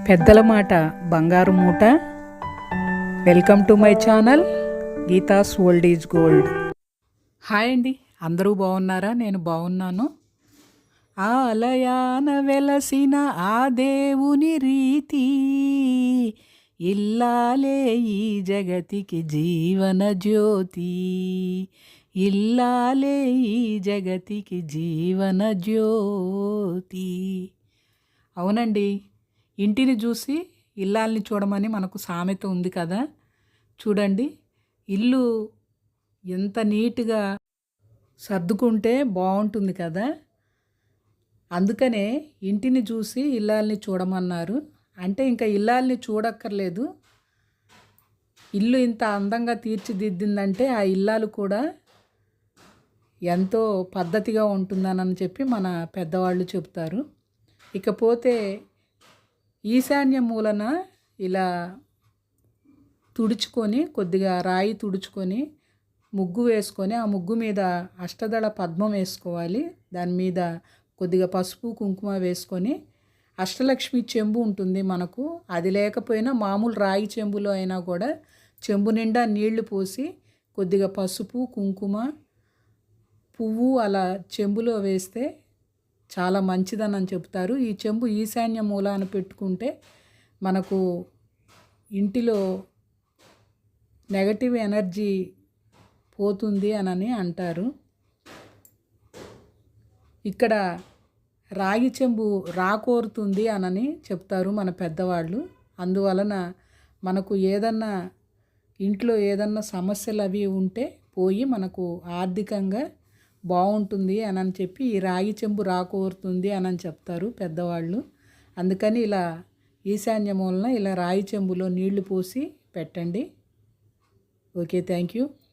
పెద్దల మాట బంగారు మూట. Welcome to my channel Geetha's old is gold. Hi అండి, అందరూ బాగున్నారా? నేను బాగున్నాను. ఆలయాన వెలసిన ఆ దేవుని రీతి ఇల్లాలే ఈ జగతికి జీవన జ్యోతి, ఇల్లాలే ఈ జగతికి జీవన జ్యోతి. అవునండి, ఇంటిని చూసి ఇల్లాల్ని చూడమని మనకు సామెత ఉంది కదా. చూడండి, ఇల్లు ఎంత నీట్గా సర్దుకుంటే బాగుంటుంది కదా. అందుకనే ఇంటిని చూసి ఇల్లాల్ని చూడమన్నారు. అంటే ఇంకా ఇల్లాల్ని చూడక్కర్లేదు, ఇల్లు ఇంత అందంగా తీర్చిదిద్దిందంటే ఆ ఇల్లాలు కూడా ఎంతో పద్ధతిగా ఉంటుందని చెప్పి మన పెద్దవాళ్ళు చెప్తారు. ఇకపోతే ఈశాన్య మూలన ఇలా తుడుచుకొని, కొద్దిగా రాయి తుడుచుకొని ముగ్గు వేసుకొని, ఆ ముగ్గు మీద అష్టదళ పద్మం వేసుకోవాలి. దాని మీద కొద్దిగా పసుపు కుంకుమ వేసుకొని, అష్టలక్ష్మి చెంబు ఉంటుంది మనకు, అది లేకపోయినా మామూలు రాయి చెంబులో అయినా కూడా చెంబు నిండా నీళ్లు పోసి కొద్దిగా పసుపు కుంకుమ పువ్వు అలా చెంబులో వేస్తే చాలా మంచిదని చెప్తారు. ఈ చెంబు ఈశాన్య మూలాన పెట్టుకుంటే మనకు ఇంటిలో నెగటివ్ ఎనర్జీ పోతుంది అని అంటారు. ఇక్కడ రాగి చెంబు రాకోరుతుంది అని చెప్తారు మన పెద్దవాళ్ళు. అందువలన మనకు ఏదన్నా ఇంట్లో ఏదన్నా సమస్యలు అవి ఉంటే పోయి మనకు ఆర్థికంగా బాగుంటుంది అని చెప్పి ఈ రాగి చెంబు రాకోరుతుంది అని చెప్తారు పెద్దవాళ్ళు. అందుకని ఇలా ఈశాన్య మూలన ఇలా రాగి చెంబులో నీళ్లు పోసి పెట్టండి. Okay, thank you.